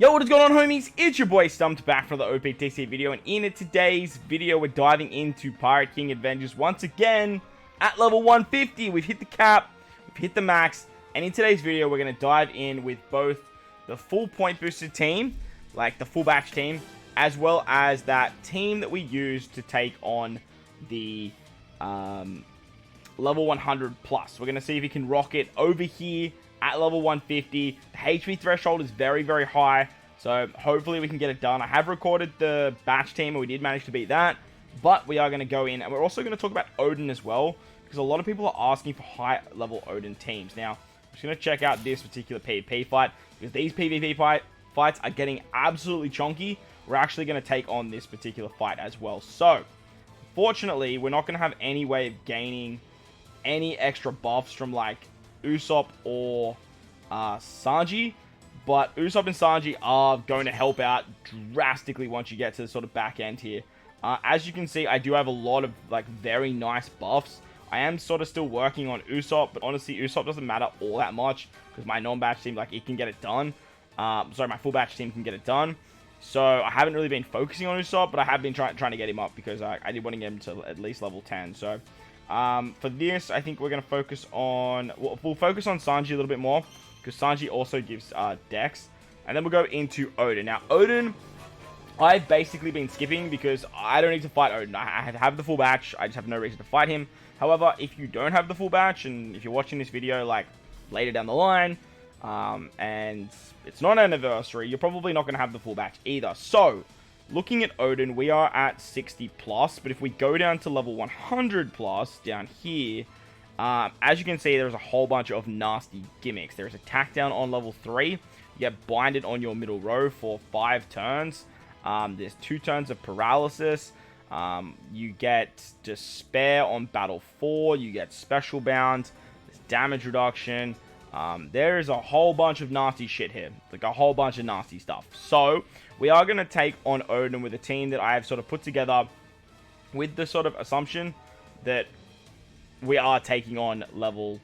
Yo, what is going on, homies? It's your boy StumpD back for the OPTC video, and in today's video, we're diving into Pirate King Adventures once again at level 150. We've hit the cap, we've hit the max, and in today's video, we're going to dive in with both the full point booster team, like the full batch team, as well as that team that we used to take on the level 100 plus. We're going to see if we can rock it over here at level 150. The HP threshold is very, very high, so hopefully we can get it done. I have recorded the batch team, and we did manage to beat that, but we are going to go in, and we're also going to talk about Oden as well, because a lot of people are asking for high-level Oden teams. Now, I'm just going to check out this particular PvP fight, because these PvP fights are getting absolutely chonky. We're actually going to take on this particular fight as well. So, fortunately, we're not going to have any way of gaining any extra buffs from, like, Usopp or Sanji, but Usopp and Sanji are going to help out drastically once you get to the sort of back end here. As you can see, I do have a lot of like very nice buffs. I am sort of still working on Usopp, but honestly, Usopp doesn't matter all that much because my non-batch team, like, it can get it done. Sorry, my full batch team can get it done. So I haven't really been focusing on Usopp, but I have been trying to get him up because I did want to get him to at least level 10. So for this, I think we're going to focus on... We'll focus on Sanji a little bit more, because Sanji also gives Dex. And then we'll go into Oden. Now, Oden, I've basically been skipping because I don't need to fight Oden. I have the full batch. I just have no reason to fight him. However, if you don't have the full batch, and if you're watching this video, like, later down the line, and it's not an anniversary, you're probably not going to have the full batch either. So, looking at Oden, we are at 60 plus, but if we go down to level 100 plus, down here, as you can see, there's a whole bunch of nasty gimmicks. There's attack down on level 3, you get binded on your middle row for 5 turns, there's 2 turns of paralysis, you get despair on battle 4, you get special bound, there's damage reduction. There is a whole bunch of nasty shit here, like a whole bunch of nasty stuff. So we are going to take on Oden with a team that I have sort of put together with the sort of assumption that we are taking on level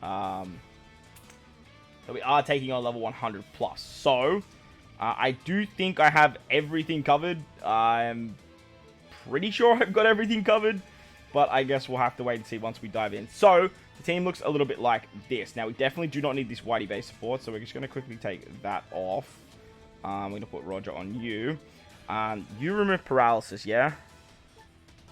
100 plus. So I do think I have everything covered. I'm pretty sure I've got everything covered, but I guess we'll have to wait and see once we dive in. So the team looks a little bit like this. Now, we definitely do not need this Whitey base support, so we're just going to quickly take that off. I'm going to put Roger on you. You remove paralysis, yeah?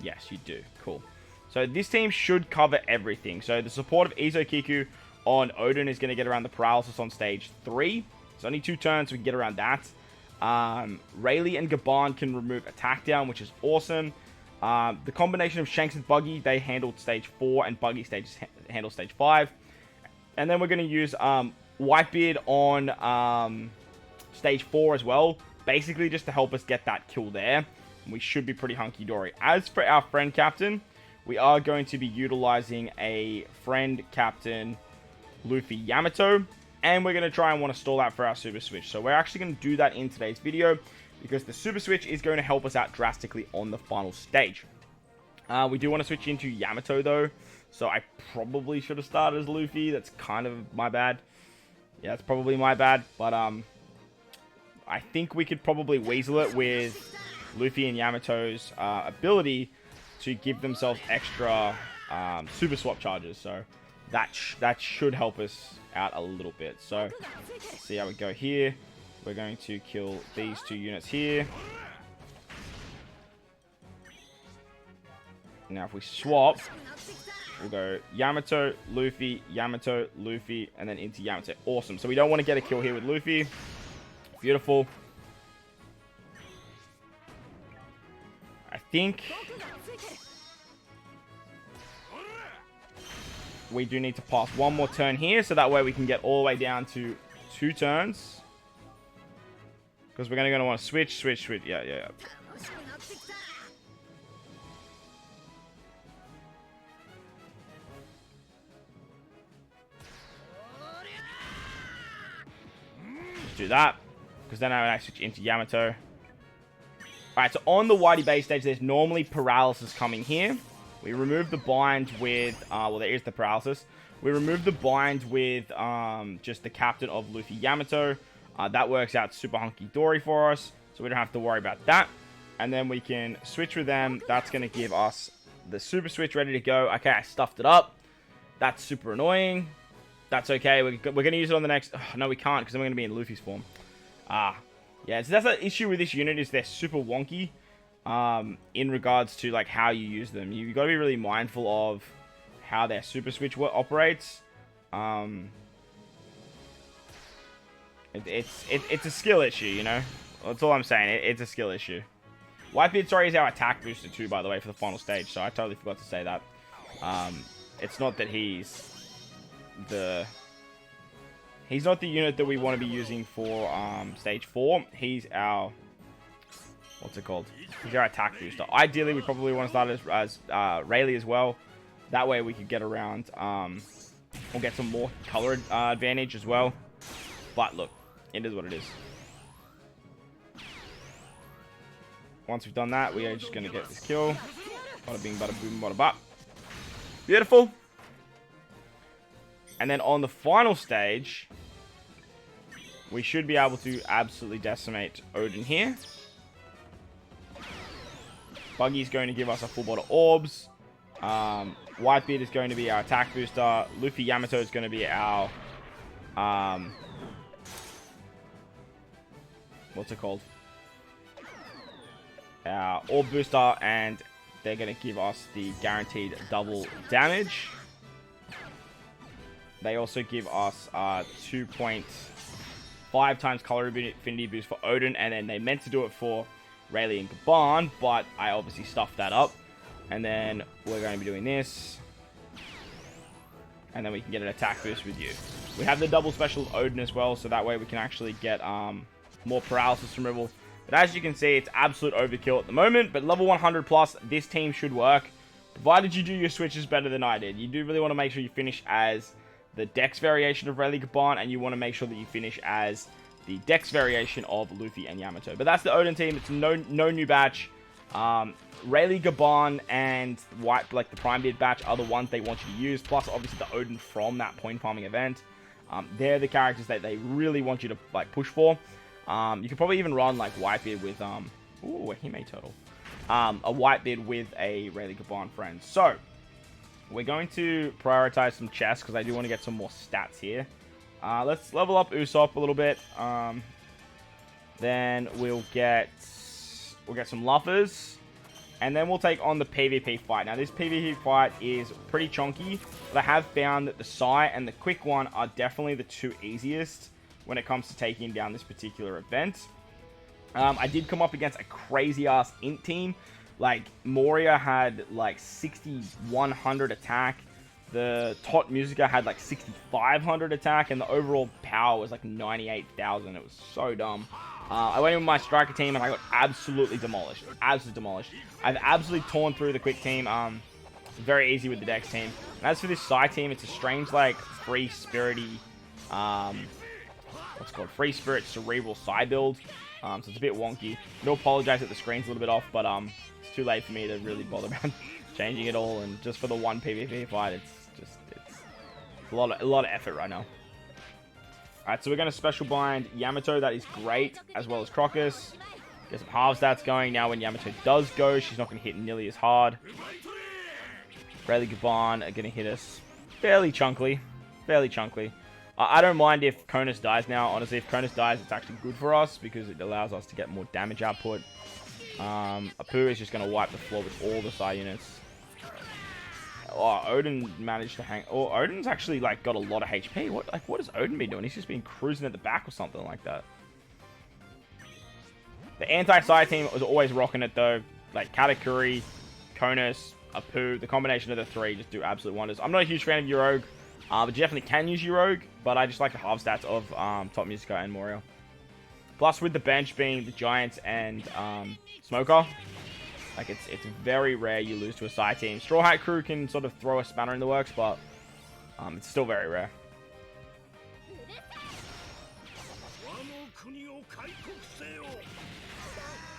Yes, you do. Cool. So this team should cover everything. So the support of Izokiku on Oden is going to get around the paralysis on stage 3. It's only 2 turns, so we can get around that. Rayleigh and Gaban can remove attack down, which is awesome. The combination of Shanks and Buggy, they handled stage 4, and Buggy handle stage 5. And then we're going to use Whitebeard on stage 4 as well, basically just to help us get that kill there. And we should be pretty hunky-dory. As for our friend captain, we are going to be utilizing a friend captain, Luffy Yamato, and we're going to try and want to stall out for our super switch. So we're actually going to do that in today's video, because the super switch is going to help us out drastically on the final stage. We do want to switch into Yamato though, so I probably should have started as Luffy. That's kind of my bad. Yeah, that's probably my bad, but I think we could probably weasel it with Luffy and Yamato's ability to give themselves extra super swap charges, so that should help us out a little bit. So let's see how we go here. We're going to kill these 2 units here. Now if we swap, we'll go Yamato, Luffy, and then into Yamato. Awesome. So we don't want to get a kill here with Luffy. Beautiful. I think we do need to pass one more turn here, so that way we can get all the way down to 2 turns. Because we're going to want to switch. Yeah. Do that, because then I switch into Yamato. Alright, so on the Whitey base stage, there's normally paralysis coming here. We remove the bind with, well, there is the paralysis. We remove the bind with just the captain of Luffy Yamato. That works out super hunky-dory for us, so we don't have to worry about that. And then we can switch with them. That's going to give us the super switch ready to go. Okay, I stuffed it up. That's super annoying. That's okay. We're going to use it on the next... Oh, no, we can't, because then we're going to be in Luffy's form. Yeah, so that's the issue with this unit, is they're super wonky in regards to like how you use them. You've got to be really mindful of how their super switch operates. It's a skill issue, you know? That's all I'm saying. It's a skill issue. Whitebeard, sorry, is our attack booster too, by the way, for the final stage. So I totally forgot to say that. It's not that he's not the unit that we want to be using for stage 4. He's our... What's it called? He's our attack booster. Ideally, we probably want to start as Rayleigh as well. That way we could get around... we'll get some more color advantage as well. But look, it is what it is. Once we've done that, we are just going to get this kill. Bada bing, bada boom, bada bop. Beautiful. And then on the final stage, we should be able to absolutely decimate Oden here. Buggy's going to give us a full bottle of orbs. Whitebeard is going to be our attack booster. Luffy Yamato is going to be our... what's it called? Our orb booster, and they're going to give us the guaranteed double damage. They also give us 2.5 times color affinity boost for Oden, and then they meant to do it for Rayleigh and Gaban, but I obviously stuffed that up. And then we're going to be doing this, and then we can get an attack boost with you. We have the double special of Oden as well, so that way we can actually get more paralysis removal. But as you can see, it's absolute overkill at the moment. But level 100 plus, this team should work, provided you do your switches better than I did. You do really want to make sure you finish as the Dex variation of Rayleigh Gaban, and you want to make sure that you finish as the Dex variation of Luffy and Yamato. But that's the Oden team. It's no new batch. Rayleigh Gaban and the Prime Beard batch are the ones they want you to use. Plus, obviously, the Oden from that point farming event. They're the characters that they really want you to push for. You could probably even run Whitebeard with ooh, a Hime Turtle. A Whitebeard with a Rayleigh Gaban friend. So we're going to prioritize some chests because I do want to get some more stats here. Let's level up Usopp a little bit. Then we'll get some Luffers. And then we'll take on the PvP fight. Now, this PvP fight is pretty chunky, but I have found that the Sai and the Quick One are definitely the two easiest when it comes to taking down this particular event. I did come up against a crazy-ass int team. Moria had, 6,100 attack. The Tot Musica had, 6,500 attack, and the overall power was, 98,000. It was so dumb. I went in with my striker team, and I got absolutely demolished. Absolutely demolished. I've absolutely torn through the quick team. Very easy with the Dex team. And as for this Sai team, it's a strange, free spirity, what's it called? Free spirit cerebral Sai build. So it's a bit wonky. I do apologize that the screen's a little bit off, but it's too late for me to really bother about changing it all. And just for the one PvP fight, it's a lot of effort right now. Alright, so we're going to special bind Yamato. That is great, as well as Crocus. Get some half stats going. Now when Yamato does go, she's not going to hit nearly as hard. Rayleigh Gaban are going to hit us fairly chunkily. Fairly chunkily. I don't mind if Cronus dies now. Honestly, if Cronus dies, it's actually good for us because it allows us to get more damage output. Apu is just going to wipe the floor with all the Sai units. Oh, Oden managed to hang... Oh, Oden's actually, got a lot of HP. What has Oden been doing? He's just been cruising at the back or something like that. The anti-Sai team was always rocking it, though. Katakuri, Cronus, Apu. The combination of the three just do absolute wonders. I'm not a huge fan of Uroge, but you definitely can use Uroge. But I just like the half stats of Top Musica and Moria. Plus, with the bench being the Giants and Smoker... it's very rare you lose to a Sai team. Straw Hat Crew can sort of throw a spanner in the works, but it's still very rare.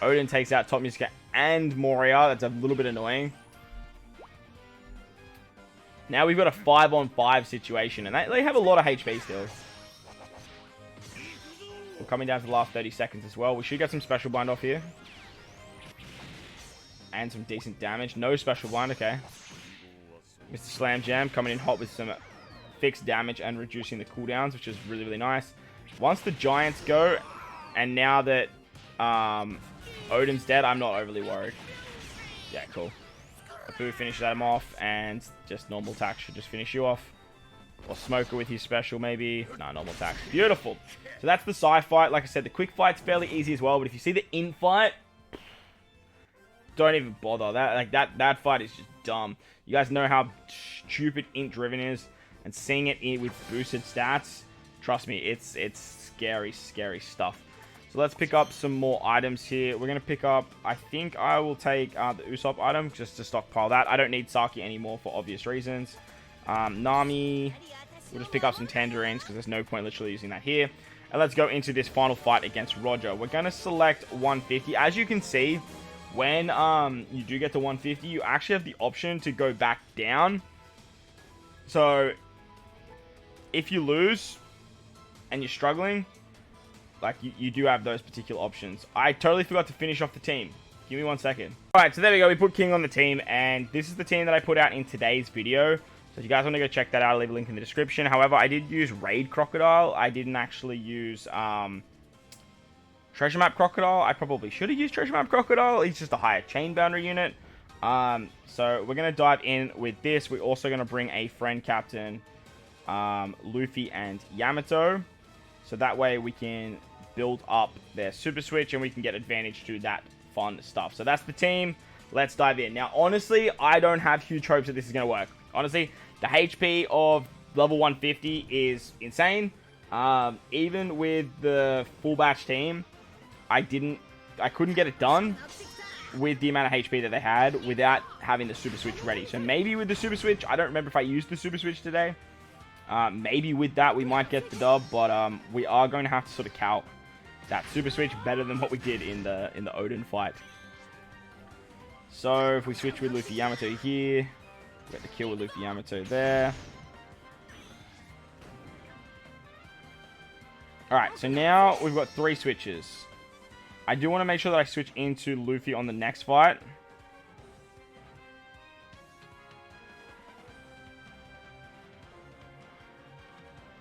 Oden takes out Top Musica and Moria. That's a little bit annoying. Now we've got a 5-on-5 situation, and they have a lot of HP still. coming down to the last 30 seconds as well. We should get some special blind off here. And some decent damage. No special blind, okay. Mr. Slam Jam coming in hot with some fixed damage and reducing the cooldowns, which is really, really nice. Once the Giants go, and now that Oden's dead, I'm not overly worried. Yeah, cool. Apu finishes him off, and just normal attack should just finish you off. Or Smoker with his special, maybe. No, normal attack. Beautiful. So that's the Psy fight. Like I said, the quick fight's fairly easy as well, but if you see the in fight, don't even bother. That fight is just dumb. You guys know how stupid int driven is, and seeing it in with boosted stats, trust me, it's scary, scary stuff. So let's pick up some more items here. We're gonna pick up, I think I will take the Usopp item just to stockpile that. I don't need Saki anymore for obvious reasons. Nami, we'll just pick up some Tangerines because there's no point literally using that here. And let's go into this final fight against Roger. We're gonna select 150. As you can see, when you do get to 150, you actually have the option to go back down. So if you lose and you're struggling, like you do have those particular options. I totally forgot to finish off the team. Give me 1 second. Alright, so there we go. We put King on the team, and this is the team that I put out in today's video. So if you guys want to go check that out, I'll leave a link in the description. However, I did use Raid Crocodile. I didn't actually use Treasure Map Crocodile. I probably should have used Treasure Map Crocodile. He's just a higher chain boundary unit. So we're going to dive in with this. We're also going to bring a friend captain, Luffy and Yamato. So that way we can build up their super switch and we can get advantage to that fun stuff. So that's the team. Let's dive in. Now, honestly, I don't have huge hopes that this is going to work. Honestly, the HP of level 150 is insane. Even with the full batch team, I couldn't get it done with the amount of HP that they had without having the super switch ready. So maybe with the super switch, I don't remember if I used the super switch today. Maybe with that we might get the dub, but we are going to have to sort of count that super switch better than what we did in the Oden fight. So if we switch with Luffy Yamato here, we get the kill with Luffy Yamato there. Alright, so now we've got 3 switches. I do want to make sure that I switch into Luffy on the next fight.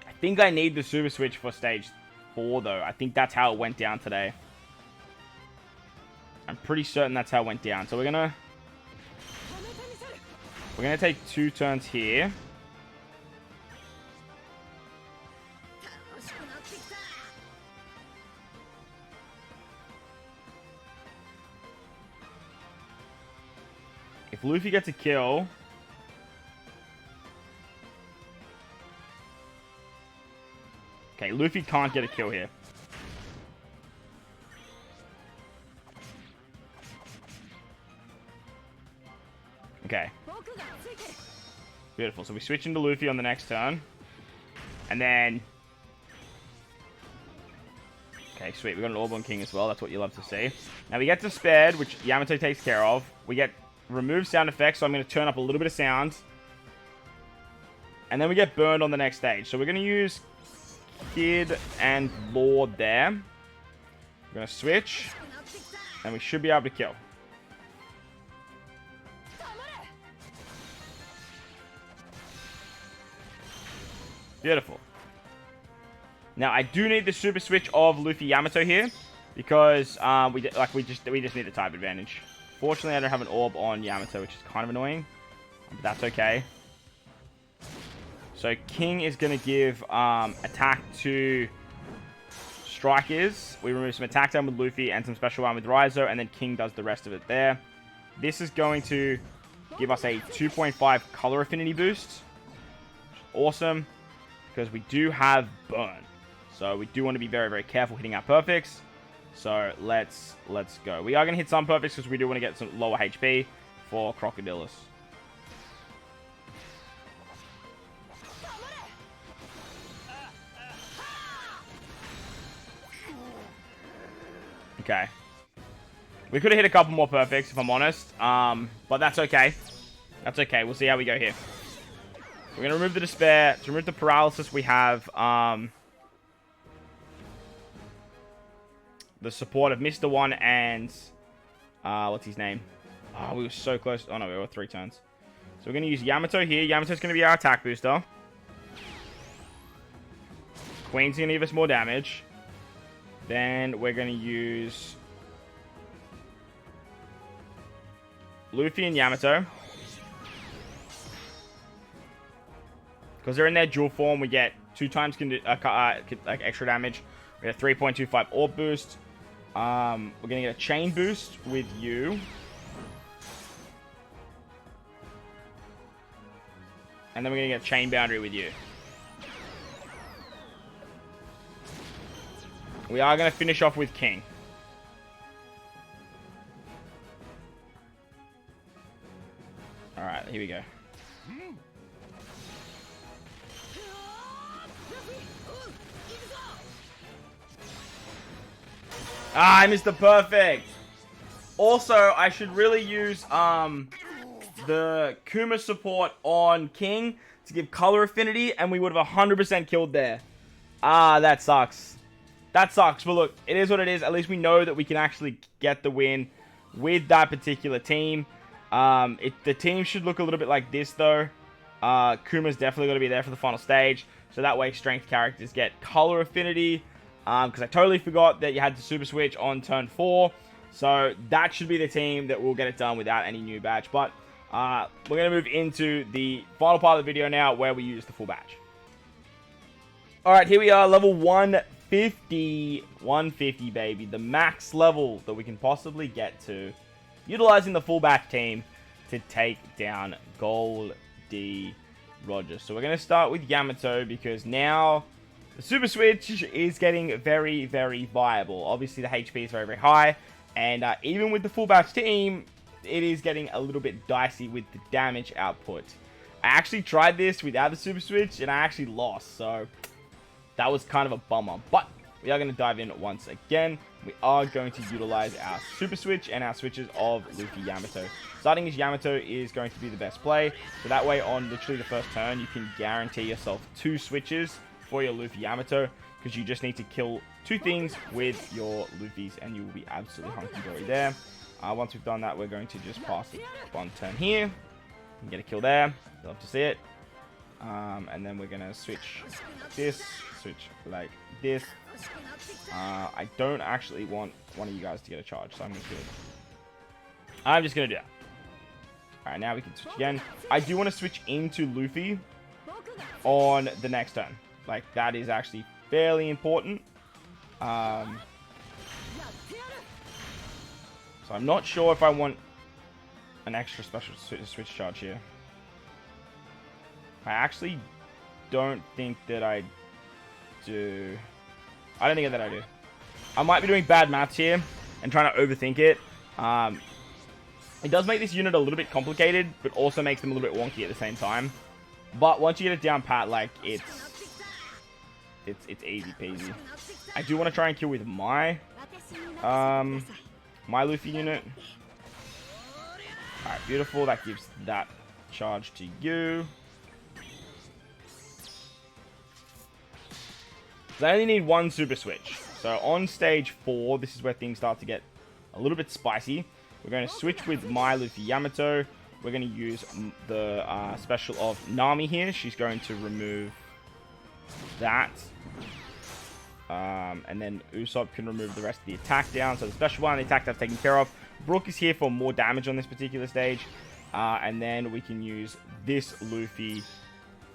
I think I need the super switch for stage 4 though. I think that's how it went down today. I'm pretty certain that's how it went down. So we're gonna take 2 turns here. If Luffy gets a kill, okay, Luffy can't get a kill here. Okay. Beautiful. So we switch into Luffy on the next turn. And then... okay, sweet. We got an Orb on King as well. That's what you love to see. Now we get to Spared, which Yamato takes care of. We get remove sound effects, so I'm going to turn up a little bit of sound. And then we get burned on the next stage. So we're going to use Kid and Lord there. We're going to switch. And we should be able to kill. Beautiful. Now I do need the super switch of Luffy Yamato here because we just need the type advantage. Fortunately, I don't have an orb on Yamato, which is kind of annoying, but that's okay. So King is going to give attack to strikers. We remove some attack down with Luffy and some special one with Raizo, and then King does the rest of it there. This is going to give us a 2.5 color affinity boost. Awesome, because we do have burn. So we do want to be very, very careful hitting our perfects. So let's go. We are going to hit some perfects because we do want to get some lower HP for Crocodilus. Okay. We could have hit a couple more perfects, if I'm honest. But that's okay. That's okay. We'll see how we go here. We're going to remove the Despair. To remove the Paralysis, we have... the support of Mr. One and... what's his name? Oh, we were so close. Oh, no, we were 3 turns. So we're going to use Yamato here. Yamato's going to be our attack booster. Queen's going to give us more damage. Then we're going to use Luffy and Yamato. Because they're in their dual form, we get 2 times like extra damage. We get a 3.25 orb boost. We're going to get a chain boost with you. And then we're going to get a chain boundary with you. We are going to finish off with King. Alright, here we go. Ah, I missed the perfect. Also, I should really use the Kuma support on King to give color affinity, and we would have 100% killed there. Ah, that sucks. That sucks, but look, it is what it is. At least we know that we can actually get the win with that particular team. The team should look a little bit like this, though. Kuma's definitely going to be there for the final stage, so that way strength characters get color affinity. Because I totally forgot that you had to super switch on turn 4. So that should be the team that will get it done without any new badge. But we're going to move into the final part of the video now where we use the full badge. Alright, here we are, level 150. 150, baby. The max level that we can possibly get to. Utilizing the full badge team to take down Gold D Rogers. So we're going to start with Yamato because now... the super switch is getting very, very viable. Obviously, the HP is very, very high. And even with the full batch team, it is getting a little bit dicey with the damage output. I actually tried this without the super switch, and I actually lost. So, that was kind of a bummer. But, we are going to dive in once again. We are going to utilize our super switch and our switches of Luffy Yamato. Starting as Yamato is going to be the best play. So that way, on literally the first turn, you can guarantee yourself 2 switches for your Luffy Yamato, because you just need to kill 2 things with your Luffys and you will be absolutely hunky-dory there. Once we've done that, we're going to just pass one turn here and get a kill there. Love to see it. And then we're going to switch this, switch like this. I don't actually want one of you guys to get a charge, so I'm just going to do that. Alright, now we can switch again. I do want to switch into Luffy on the next turn. Like, that is actually fairly important. So I'm not sure if I want an extra special switch charge here. I actually don't think that I do. I don't think that I do. I might be doing bad maths here and trying to overthink it. It does make this unit a little bit complicated, but also makes them a little bit wonky at the same time. But once you get it down pat, like, it's easy peasy. I do want to try and kill with my Luffy unit. Alright, beautiful. That gives that charge to you. So I only need 1 super switch. So on stage 4, this is where things start to get a little bit spicy. We're going to switch with my Luffy Yamato. We're going to use the special of Nami here. She's going to remove that. And then Usopp can remove the rest of the attack down. So the special one, the attack that's taken care of. Brook is here for more damage on this particular stage. And then we can use this Luffy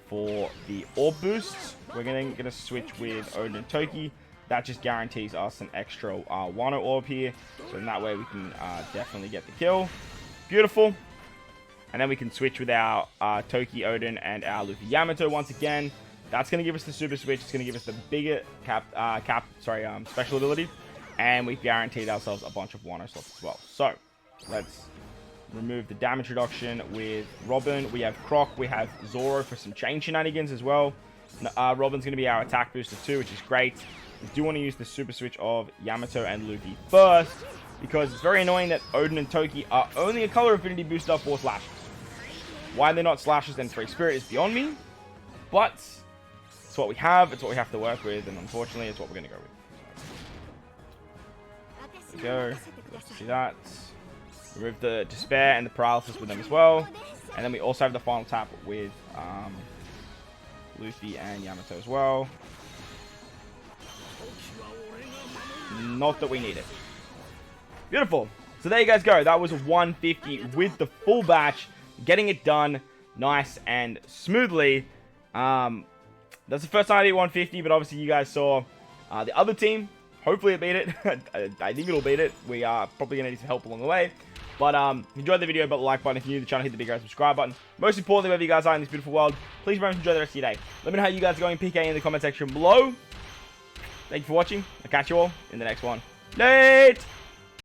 for the orb boosts. We're going to switch with Oden and Toki. That just guarantees us an extra Wano orb here. So in that way we can definitely get the kill. Beautiful. And then we can switch with our Toki, Oden, and our Luffy Yamato once again. That's going to give us the super switch. It's going to give us the bigger special ability. And we've guaranteed ourselves a bunch of Wano slots as well. So, let's remove the damage reduction with Robin. We have Croc. We have Zoro for some chain shenanigans as well. Robin's going to be our attack booster too, which is great. We do want to use the super switch of Yamato and Luffy first, because it's very annoying that Oden and Toki are only a color affinity booster for slashes. Why they're not slashes and free spirit is beyond me, but it's what we have, it's what we have to work with, and unfortunately it's what we're going to go with. There we go. See that. Remove the despair and the paralysis with them as well. And then we also have the final tap with Luffy and Yamato as well. Not that we need it. Beautiful. So there you guys go. That was 150 with the full batch. Getting it done nice and smoothly. That's the first time I beat 150, but obviously you guys saw the other team. Hopefully it beat it. I think it'll beat it. We are probably going to need some help along the way. But enjoy the video, but the like button. If you're new to the channel, hit the big red subscribe button. Most importantly, wherever you guys are in this beautiful world, please remember to enjoy the rest of your day. Let me know how you guys are going PK in the comment section below. Thank you for watching. I'll catch you all in the next one. Late!